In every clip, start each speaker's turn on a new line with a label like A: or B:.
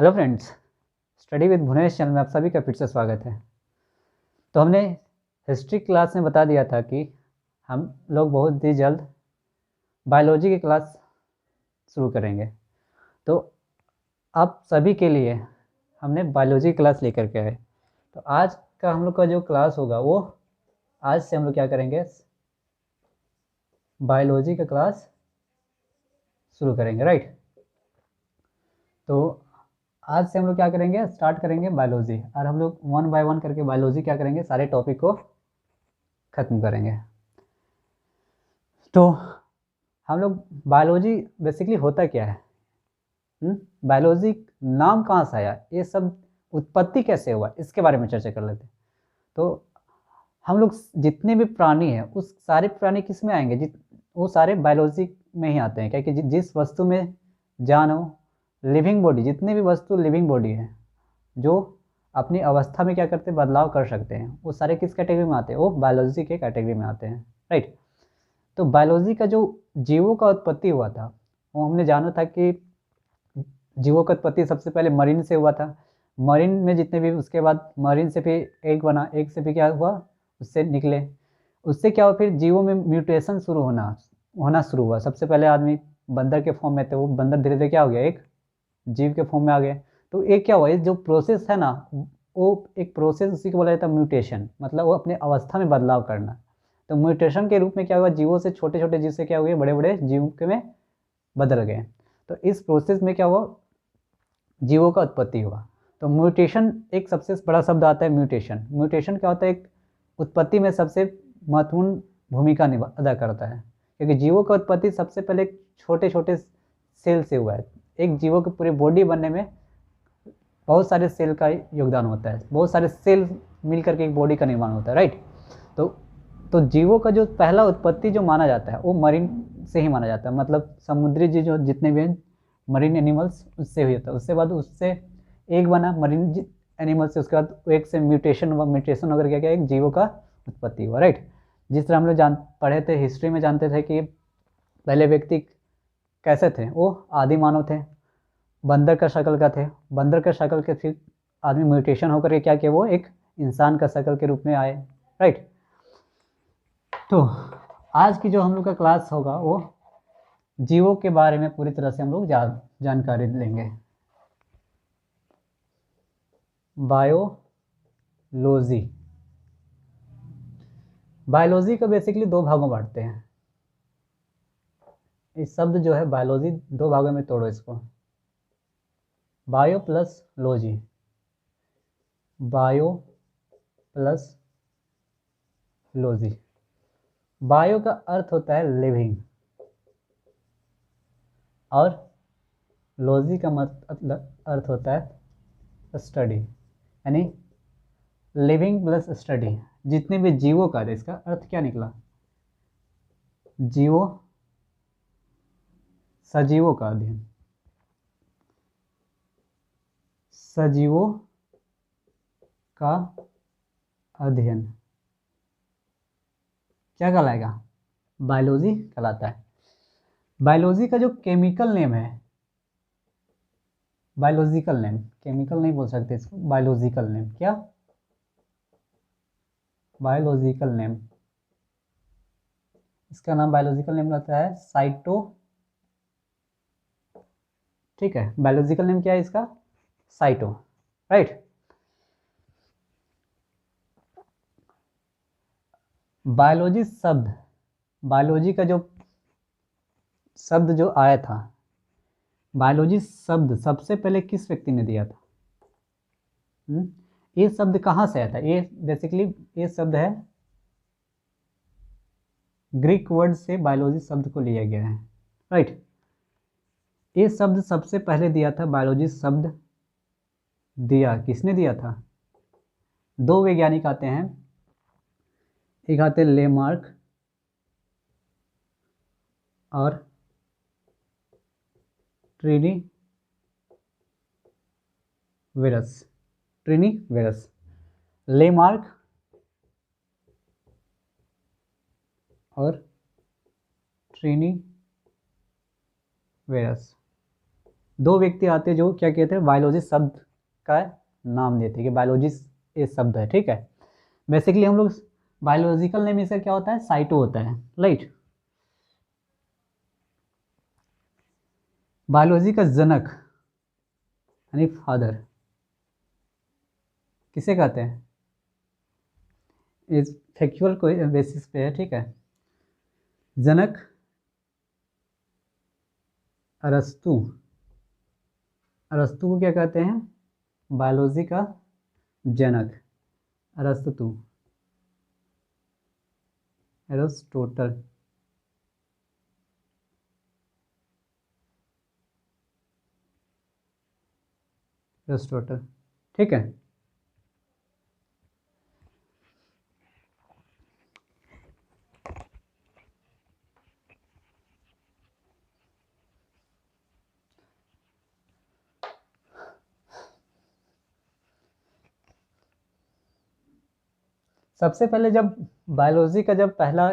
A: Hello friends, study with Bhuvnesh channel में आप सभी का फिर से स्वागत है। तो हमने हिस्ट्री क्लास में बता दिया था कि हम लोग बहुत ही जल्द बायोलॉजी की क्लास शुरू करेंगे। तो आप सभी के लिए हमने बायोलॉजी क्लास लेकर के आए। तो आज का हम लोग का जो क्लास होगा वो आज से हम लोग क्या करेंगे, बायोलॉजी का क्लास शुरू करेंगे, राइट। तो आज से हम लोग क्या करेंगे, स्टार्ट करेंगे बायोलॉजी, और हम लोग वन बाय वन करके बायोलॉजी क्या करेंगे, सारे टॉपिक को ख़त्म करेंगे। तो हम लोग बायोलॉजी बेसिकली होता क्या है, बायोलॉजी नाम कहाँ से आया, ये सब उत्पत्ति कैसे हुआ, इसके बारे में चर्चा कर लेते हैं। तो हम लोग जितने भी प्राणी हैं उस सारे प्राणी किस में आएंगे, वो सारे बायोलॉजी में ही आते हैं, क्योंकि जिस वस्तु में जान हो, लिविंग बॉडी, जितने भी वस्तु लिविंग बॉडी है जो अपनी अवस्था में क्या करते हैं, बदलाव कर सकते हैं, वो सारे किस कैटेगरी में आते हैं, वो बायोलॉजी के कैटेगरी में आते हैं, राइट। तो बायोलॉजी का जो जीवों का उत्पत्ति हुआ था वो हमने जाना था कि जीवों का उत्पत्ति सबसे पहले मरीन से हुआ था। मरीन में जितने भी, उसके बाद मरीन से फिर एग बना, एग से फिर क्या हुआ, उससे निकले, उससे क्या हुआ, फिर जीवों में म्यूटेशन शुरू होना शुरू हुआ। सबसे पहले आदमी बंदर के फॉर्म में थे, वो बंदर धीरे धीरे क्या हो गया, एक जीव के फॉर्म में आ गए। तो एक क्या हुआ, ये जो प्रोसेस है ना, वो एक प्रोसेस, उसी को बोला जाता है म्यूटेशन, मतलब वो अपने अवस्था में बदलाव करना। तो म्यूटेशन के रूप में क्या हुआ, जीवों से छोटे छोटे जीव से क्या हुए, बड़े बड़े जीव के में बदल गए। तो इस प्रोसेस में क्या हुआ, जीवों का उत्पत्ति हुआ। तो म्यूटेशन एक सबसे बड़ा शब्द आता है, म्यूटेशन। म्यूटेशन क्या होता है, एक उत्पत्ति में सबसे महत्वपूर्ण भूमिका अदा करता है, क्योंकि जीवों का उत्पत्ति सबसे पहले छोटे छोटे सेल से हुआ है। एक जीवों की पूरी बॉडी बनने में बहुत सारे सेल का योगदान होता है, बहुत सारे सेल मिलकर के एक बॉडी का निर्माण होता है, राइट। तो जीवों का जो पहला उत्पत्ति जो माना जाता है वो मरीन से ही माना जाता है, मतलब समुद्री जीव जो जितने भी हैं, मरीन एनिमल्स, उससे हुई होता है। उसके बाद उससे एक बना मरीन एनिमल से, उसके बाद एक से म्यूटेशन हुआ, म्यूटेशन वगैरह क्या क्या, एक जीवों का उत्पत्ति हुआ, राइट। जिस तरह हम लोग पढ़े थे हिस्ट्री में, जानते थे कि पहले व्यक्ति कैसे थे, वो आदि मानव थे, बंदर का शक्ल का थे, बंदर का शक्ल के फिर आदमी म्यूटेशन होकर के क्या किया, वो एक इंसान का शक्ल के रूप में आए, राइट। तो आज की जो हम लोग का क्लास होगा वो जीवों के बारे में पूरी तरह से हम लोग जानकारी लेंगे। बायोलॉजी, बायोलॉजी को बेसिकली दो भागों में बांटते हैं। इस शब्द जो है बायोलॉजी, दो भागों में तोड़ो इसको, bio plus logy, bio plus logy. Bio का अर्थ होता है लिविंग, और लॉजी का मतलब अर्थ होता है स्टडी, यानी लिविंग प्लस स्टडी। जितने भी जीवों का, इसका अर्थ क्या निकला, जीवों, सजीवों का अध्ययन, सजीवों का अध्ययन क्या कहलाएगा, बायोलॉजी कहलाता है। बायोलॉजी का जो केमिकल नेम है, बायोलॉजिकल नेम, केमिकल नहीं बोल सकते इसको, बायोलॉजिकल नेम, क्या, बायोलॉजिकल नेम, इसका नाम बायोलॉजिकल नेम रहता है साइटो, ठीक है। बायोलॉजिकल नेम क्या है इसका, साइटो, राइट। बायोलॉजी शब्द, बायोलॉजी का जो शब्द जो आया था, बायोलॉजी शब्द सबसे पहले किस व्यक्ति ने दिया था, ये शब्द कहाँ से आया था, ये बेसिकली ये शब्द है ग्रीक वर्ड से बायोलॉजी शब्द को लिया गया है, राइट। ये शब्द सबसे पहले दिया था, बायोलॉजी शब्द दिया किसने दिया था, दो वैज्ञानिक आते हैं, एक आते लेमार्क और ट्रिनी वेरस, ट्रिनी वेरस, लेमार्क और ट्रिनी वेरस, दो व्यक्ति आते हैं जो क्या कहते हैं, बायोलॉजी शब्द का नाम देते हैं कि बायोलॉजी ये शब्द है, ठीक है। बेसिकली हम लोग बायोलॉजिकल नेम इसका क्या होता है, साइटो होता है, राइट। बायोलॉजी का जनक यानी फादर किसे कहते हैं, इस फैक्चुअल को बेसिस पे है, ठीक है। जनक अरस्तु, अरस्तु को क्या कहते हैं, बायोलॉजी का जनक अरस्तु, एरिस्टोटल। एरिस्टोटल, ठीक है। सबसे पहले जब बायोलॉजी का जब पहला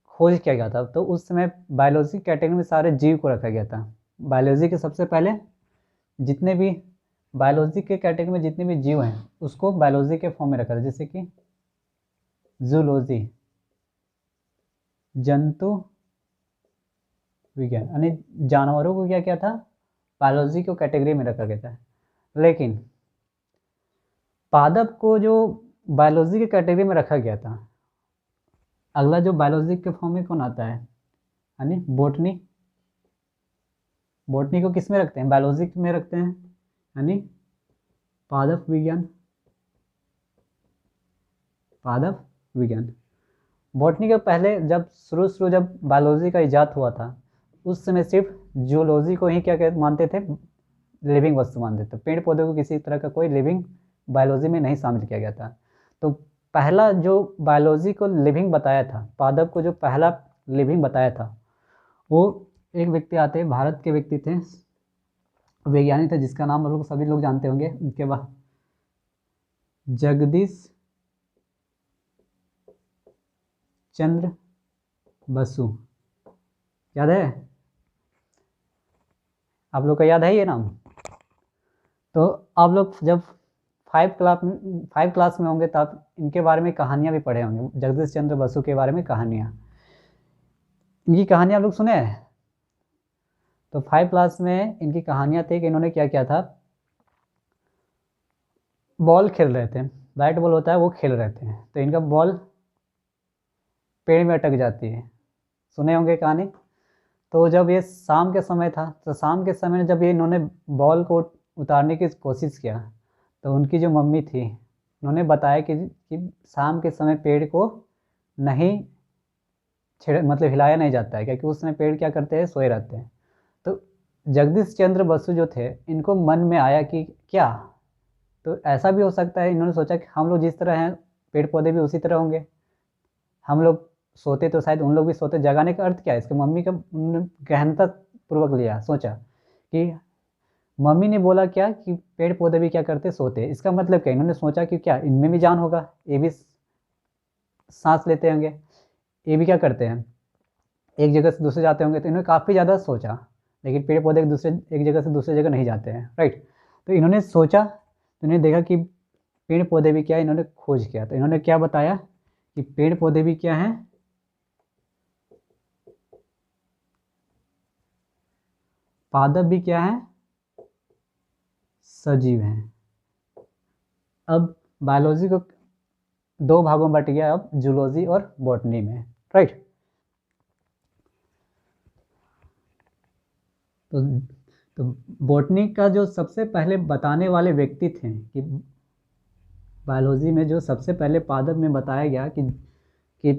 A: खोज किया गया था तो उस समय बायोलॉजी कैटेगरी में सारे जीव को रखा गया था। बायोलॉजी के सबसे पहले जितने भी बायोलॉजी के कैटेगरी में जितने भी जीव हैं उसको बायोलॉजी के फॉर्म में रखा था, जैसे कि जूलॉजी जंतु विज्ञान, यानी जानवरों को क्या किया था, बायोलॉजी को कैटेगरी में रखा गया था। लेकिन पादप को जो बायोलॉजी के कैटेगरी में रखा गया था, अगला जो बायोलॉजी के फॉर्म में कौन आता है, यानी बोटनी। बोटनी को किस में रखते हैं, बायोलॉजी में रखते हैं, यानी पादप विज्ञान, पादप विज्ञान। बॉटनी के पहले जब शुरू जब बायोलॉजी का इजाद हुआ था उस समय सिर्फ जूलॉजी को ही क्या मानते थे, लिविंग वस्तु मानते थे। पेड़ पौधे को किसी तरह का कोई लिविंग बायोलॉजी में नहीं शामिल किया गया था। तो पहला जो बायोलॉजी को लिविंग बताया था, पादप को जो पहला लिविंग बताया था, वो एक व्यक्ति आते, भारत के व्यक्ति थे, वैज्ञानिक थे, जिसका नाम हम लोग सभी लोग जानते होंगे। उनके बाद जगदीश चंद्र बसु, याद है आप लोग का, याद है ये नाम। तो आप लोग जब 5 क्लास में होंगे तब इनके बारे में कहानियाँ भी पढ़े होंगे, जगदीश चंद्र बसु के बारे में कहानियाँ, इनकी कहानियाँ आप लोग सुने हैं। तो 5 क्लास में इनकी कहानियाँ थी कि इन्होंने क्या किया था, बॉल खेल रहे थे, बैट बॉल होता है वो खेल रहे थे, तो इनका बॉल पेड़ में अटक जाती है, सुने होंगे कहानी। तो जब ये शाम के समय था, तो शाम के समय जब ये इन्होंने बॉल को उतारने की कोशिश किया तो उनकी जो मम्मी थी उन्होंने बताया कि शाम के समय पेड़ को नहीं मतलब हिलाया नहीं जाता है, क्योंकि उस समय पेड़ क्या करते हैं, सोए रहते हैं। तो जगदीश चंद्र बसु जो थे, इनको मन में आया कि क्या, तो ऐसा भी हो सकता है, इन्होंने सोचा कि हम लोग जिस तरह हैं पेड़ पौधे भी उसी तरह होंगे, हम लोग सोते तो शायद उन लोग भी सोते। जगाने का अर्थ क्या है, इसके मम्मी का उन्होंने गहनता पूर्वक लिया, सोचा कि मम्मी ने बोला क्या कि पेड़ पौधे भी क्या करते, सोते, इसका मतलब क्या, इन्होंने सोचा कि क्या इनमें भी जान होगा, ये भी सांस लेते होंगे, ये भी क्या करते हैं, एक जगह से दूसरे जाते होंगे। तो इन्होंने काफ़ी ज़्यादा सोचा, लेकिन पेड़ पौधे एक जगह से दूसरी जगह नहीं जाते हैं, राइट। तो इन्होंने सोचा, तो इन्होंने देखा कि पेड़ पौधे भी क्या है, इन्होंने खोज किया। तो इन्होंने क्या बताया कि पेड़ पौधे भी क्या हैं, पादप भी क्या है, सजीव हैं। अब बायोलॉजी को दो भागों में बट गया, अब जूलॉजी और बॉटनी में, राइट। तो बॉटनी का जो सबसे पहले बताने वाले व्यक्ति थे कि बायोलॉजी में जो सबसे पहले पादप में बताया गया कि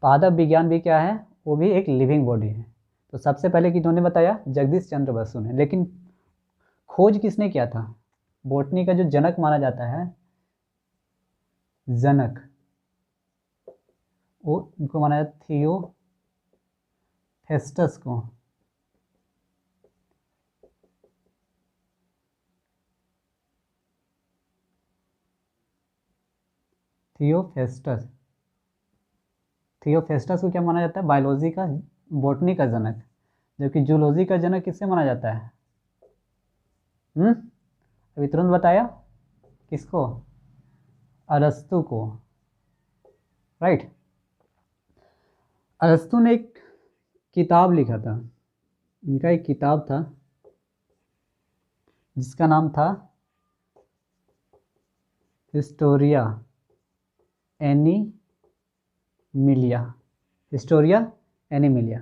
A: पादप विज्ञान भी क्या है, वो भी एक लिविंग बॉडी है। तो सबसे पहले किन्होंने बताया, जगदीश चंद्र बसु ने। लेकिन खोज किसने किया था, बॉटनी का जो जनक माना जाता है, जनक, वो इनको माना जाता थियोफेस्टस को। थियोफेस्टस, थियोफेस्टस को क्या माना जाता है, बायोलॉजी का, बॉटनी का जनक। जबकि जूलॉजी का जनक किससे माना जाता है, अभी तुरंत बताया, किसको? अरस्तु को, राइट। अरस्तु ने एक किताब लिखा था, इनका एक किताब था जिसका नाम था हिस्टोरिया एनिमिलिया, हिस्टोरिया एनिमिलिया।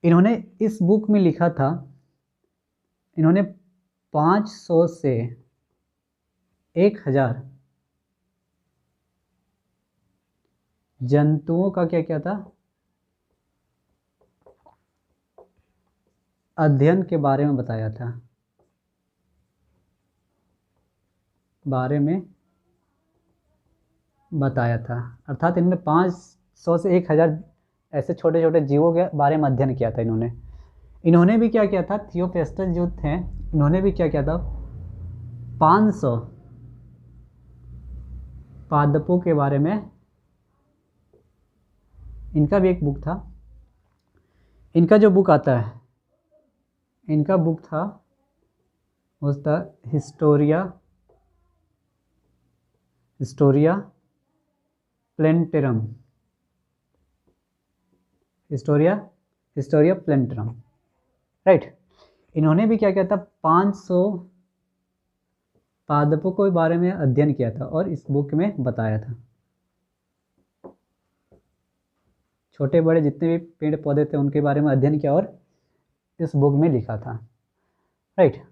A: इन्होंने इस बुक में लिखा था, इन्होंने 500 से 1000 जंतुओं का क्या क्या था, अध्ययन के बारे में बताया था, बारे में बताया था। अर्थात इन्होंने 500 से 1000 ऐसे छोटे छोटे जीवों के बारे में अध्ययन किया था इन्होंने। इन्होंने भी क्या किया था, थियोपेस्टस जो थे, इन्होंने भी क्या किया था, 500 पादपों के बारे में, इनका भी एक बुक था। इनका जो बुक आता है, इनका बुक था उसका हिस्टोरिया प्लेंटेरम, हिस्टोरिया प्लेंटेरम, राइट। इन्होंने भी क्या किया था, 500 पादपों के बारे में अध्ययन किया था और इस बुक में बताया था। छोटे बड़े जितने भी पेड़ पौधे थे उनके बारे में अध्ययन किया और इस बुक में लिखा था, राइट।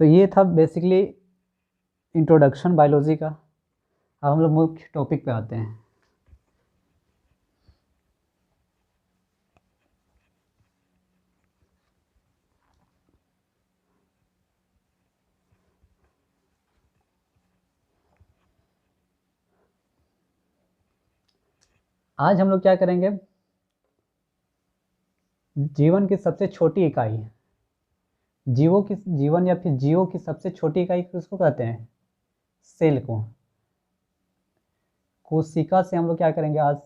A: तो ये था बेसिकली इंट्रोडक्शन बायोलॉजी का। अब हम लोग मुख्य टॉपिक पे आते हैं। आज हम लोग क्या करेंगे, जीवन की सबसे छोटी इकाई, जीवन या फिर जीवों की सबसे छोटी इकाई किसको कहते हैं, सेल को। कोशिका से हम लोग क्या करेंगे, आज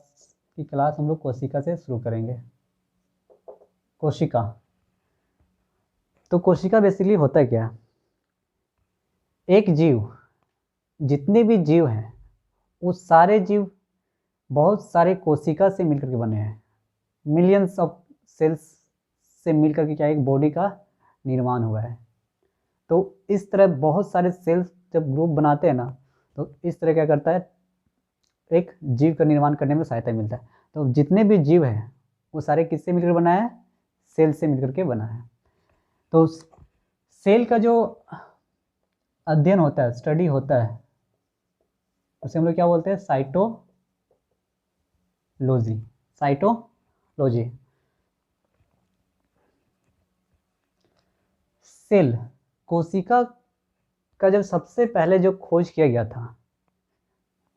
A: की क्लास हम लोग कोशिका से शुरू करेंगे। कोशिका, तो कोशिका बेसिकली होता क्या, एक जीव, जितने भी जीव हैं वो सारे जीव बहुत सारे कोशिका से मिलकर के बने हैं। मिलियंस ऑफ सेल्स से मिलकर के क्या एक बॉडी का निर्माण हुआ है। तो इस तरह बहुत सारे सेल्स जब ग्रुप बनाते हैं ना, तो इस तरह क्या करता है, एक जीव का निर्माण करने में सहायता मिलता है। तो जितने भी जीव हैं वो सारे किससे मिलकर बना है, सेल से मिलकर के बना है। तो सेल का जो अध्ययन होता है, स्टडी होता है, उसे हम लोग क्या बोलते हैं, साइटोलॉजी। सेल, कोशिका का जब सबसे पहले जो खोज किया गया था,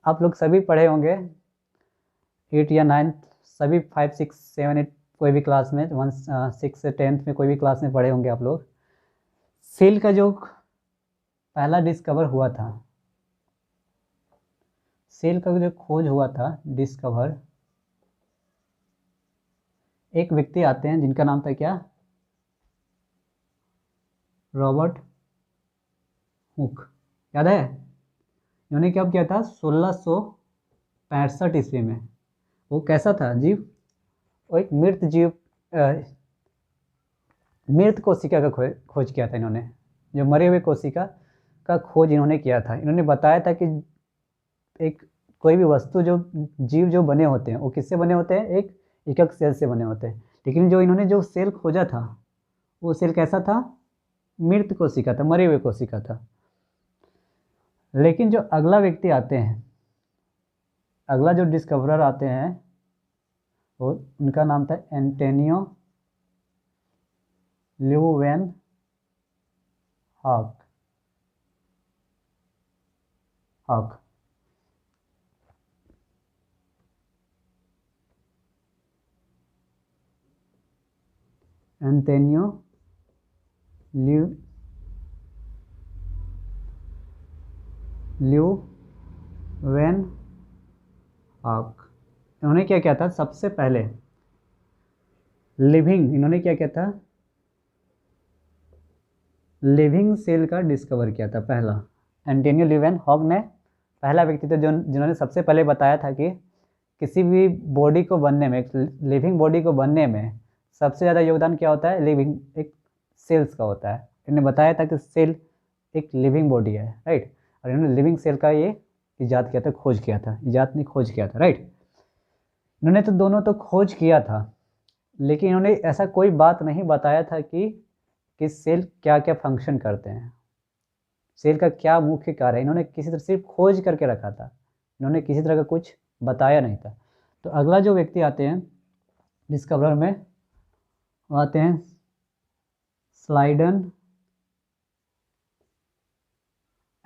A: आप लोग सभी पढ़े होंगे 8 या 9, सभी 5, 6, 7, 8 कोई भी क्लास में, 1, 6 से 10th में कोई भी क्लास में पढ़े होंगे आप लोग। सेल का जो पहला डिस्कवर हुआ था, सेल का जो खोज हुआ था, डिस्कवर, एक व्यक्ति आते हैं जिनका नाम था क्या, रॉबर्ट हुक, याद है? इन्होंने क्या किया था 1665 ईस्वी में। वो कैसा था जीव, वो एक मृत जीव, मृत कोशिका का खोज किया था इन्होंने। जो मरे हुए कोशिका का खोज इन्होंने किया था। इन्होंने बताया था कि एक कोई भी वस्तु, जो जीव जो बने होते हैं वो किससे बने होते हैं, एक एकक सेल से बने होते हैं। लेकिन जो इन्होंने जो सेल खोजा था वो सेल कैसा था, मृत कोशिका था, मरे हुए कोशिका था। लेकिन जो अगला व्यक्ति आते हैं, अगला जो डिस्कवरर आते हैं, वो उनका नाम था एंटोनियो ल्यूवेनहॉक। एंटोनियो ल्यूवेनहॉक, इन्होंने क्या किया था, सबसे पहले लिविंग, इन्होंने क्या किया था, लिविंग सेल का डिस्कवर किया था पहला। एंटोनियो लीवेनहॉक ने पहला व्यक्ति था जो जिन्होंने सबसे पहले बताया था कि किसी भी बॉडी को बनने में, एक लिविंग बॉडी को बनने में सबसे ज़्यादा योगदान क्या होता है, लिविंग एक सेल्स का होता है। इन्होंने बताया था कि सेल एक लिविंग बॉडी है, राइट। और इन्होंने लिविंग सेल का ये इजाद किया था, खोज किया था, इजाद नहीं खोज किया था, राइट। इन्होंने तो दोनों तो खोज किया था, लेकिन इन्होंने ऐसा कोई बात नहीं बताया था कि सेल क्या क्या फंक्शन करते हैं, सेल का क्या मुख्य कार्य है। इन्होंने किसी तरह सिर्फ खोज करके रखा था, इन्होंने किसी तरह का कुछ बताया नहीं था। तो अगला जो व्यक्ति आते हैं डिस्कवरर में, वो आते हैं स्लाइडन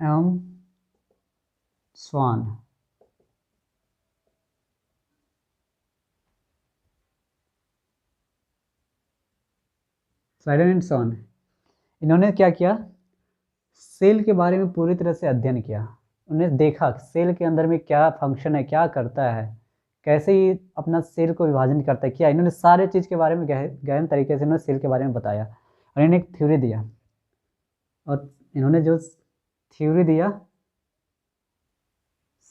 A: एवं स्वान। स्लाइडन एंड स्वान, इन्होंने क्या किया, सेल के बारे में पूरी तरह से अध्ययन किया। उन्हें देखा सेल के अंदर में क्या फंक्शन है, क्या करता है, कैसे ही अपना सेल को विभाजन करता है, क्या इन्होंने सारे चीज़ के बारे में गहन तरीके से इन्होंने सेल के बारे में बताया और इन्होंने एक थ्योरी दिया। और इन्होंने जो थ्योरी दिया,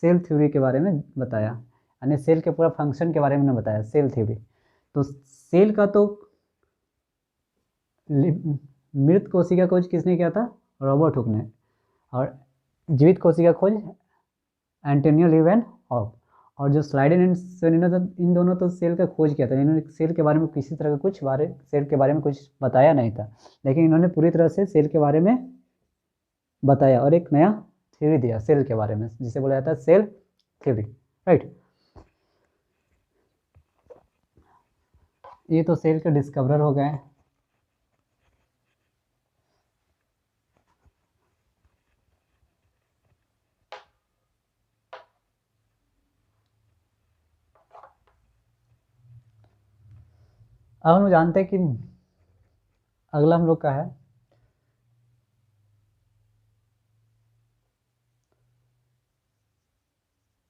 A: सेल थ्योरी के बारे में बताया, यानी सेल के पूरा फंक्शन के बारे में उन्होंने बताया, सेल थ्योरी। तो सेल का तो मृत कोशिका खोज किसने किया था, रॉबर्ट हुक ने। और जीवित कोशिका खोज एंटोनियो लीवेनहॉक। और जो स्लाइडन एंड स्वान, इन दोनों तो सेल का खोज किया था। इन्होंने सेल के बारे में किसी तरह का सेल के बारे में कुछ बताया नहीं था, लेकिन इन्होंने पूरी तरह से सेल के बारे में बताया और एक नया थ्योरी दिया सेल के बारे में, जिसे बोला जाता है सेल थ्योरी, राइट। ये तो सेल के डिस्कवरर हो गए। अब हम जानते हैं कि अगला हम लोग का है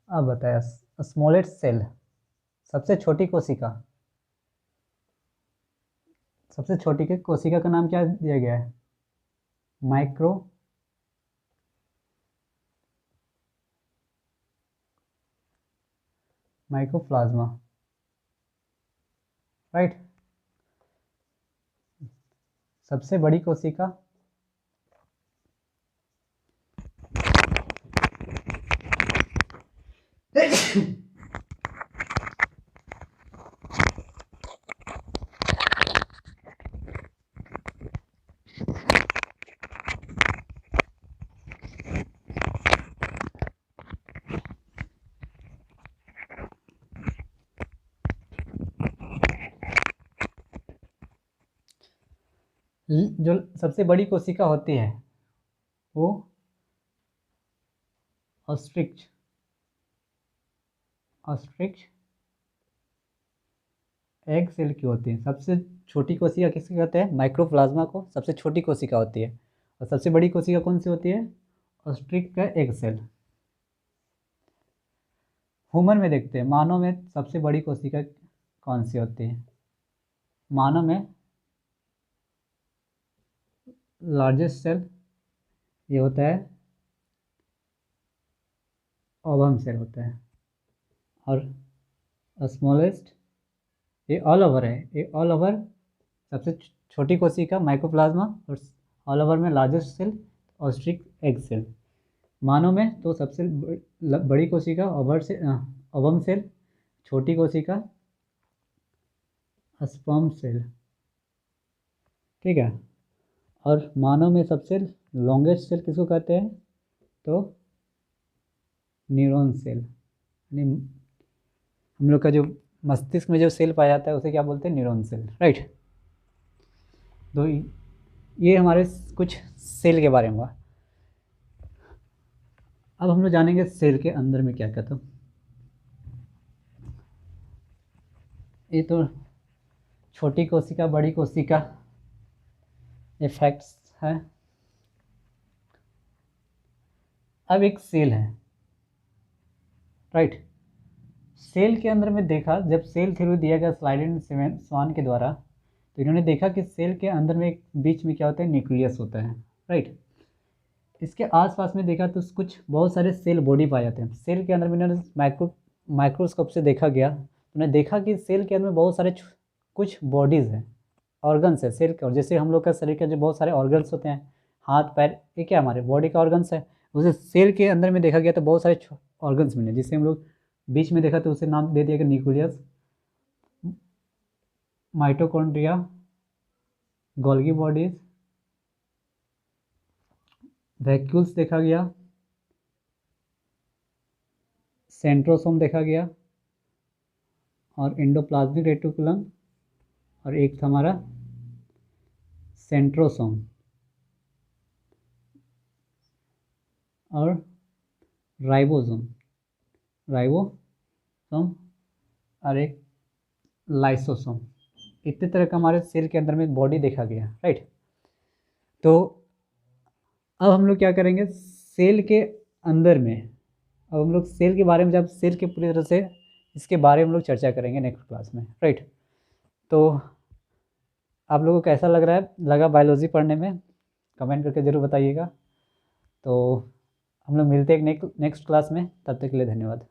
A: अब बताया स्मॉलेस्ट सेल, सबसे छोटी कोशिका। सबसे छोटी के कोशिका का नाम क्या दिया गया है, माइक्रो माइक्रोप्लाज्मा, राइट। सबसे बड़ी कोशिका जो सबसे बड़ी कोशिका होती है वो ऑस्ट्रिच एग सेल की होती है। सबसे छोटी कोशिका किसकी कहते हैं, माइक्रोप्लाज्मा को सबसे छोटी कोशिका होती है। और सबसे बड़ी कोशिका कौन सी होती है, ऑस्ट्रिच का एग सेल। ह्यूमन में देखते हैं, मानव में सबसे बड़ी कोशिका कौन सी होती है, मानव में लार्जेस्ट सेल ये होता है ओवम सेल होता है। और स्मॉलेस्ट ये ऑल ओवर है, ये ऑल ओवर सबसे छोटी कोशिका माइक्रोप्लाज्मा, और ऑल ओवर में largest cell ostrich egg cell. मानव में तो सबसे बड़ी कोशिका ओवर से ओवम सेल, छोटी कोशिका स्पर्म सेल, ठीक है। और मानव में सबसे लॉन्गेस्ट सेल किसको कहते हैं, तो न्यूरॉन सेल, यानी हम लोग का जो मस्तिष्क में जो सेल पाया जाता है उसे क्या बोलते हैं, न्यूरॉन सेल, राइट। तो ये हमारे कुछ सेल के बारे में हुआ। अब हम लोग जानेंगे सेल के अंदर में क्या क्या। तो ये तो छोटी कोशिका बड़ी कोशिका इफेक्ट्स है। अब एक सेल है, राइट। सेल के अंदर में देखा, जब सेल थ्योरी दिया गया स्लाइडन स्वान के द्वारा, तो इन्होंने देखा कि सेल के अंदर में एक बीच में क्या होता है, न्यूक्लियस होता है, राइट। इसके आसपास में देखा तो कुछ बहुत सारे सेल बॉडी पाए जाते हैं। सेल के अंदर में इन्होंने माइक्रोस्कोप से देखा गया, उन्होंने देखा कि सेल के अंदर में बहुत सारे कुछ बॉडीज़ हैं, ऑर्गन्स है सेल के। और जैसे हम लोग का शरीर के जो बहुत सारे ऑर्गन्स होते हैं, हाथ पैर, ये क्या हमारे बॉडी का ऑर्गन्स है, उसे सेल के अंदर में देखा गया तो बहुत सारे ऑर्गन्स मिले, जिसे हम लोग बीच में देखा तो उसे नाम दे दिया कि nucleus, mitochondria, Golgi bodies, vacuoles देखा गया, सेंट्रोसोम देखा गया, और एंडोप्लाज्मिक रेटिकुलम, और एक था हमारा सेंट्रोसोम, और राइबोसोम, और एक लाइसोसोम। इतने तरह का हमारे सेल के अंदर में बॉडी देखा गया, राइट। तो अब हम लोग क्या करेंगे, सेल के अंदर में, अब हम लोग सेल के बारे में, जब सेल के पूरी तरह से इसके बारे में हम लोग चर्चा करेंगे नेक्स्ट क्लास में, राइट। तो आप लोगों को कैसा लगा बायोलॉजी पढ़ने में, कमेंट करके ज़रूर बताइएगा। तो हम लोग मिलते हैं नेक्स्ट क्लास में, तब तक के लिए धन्यवाद।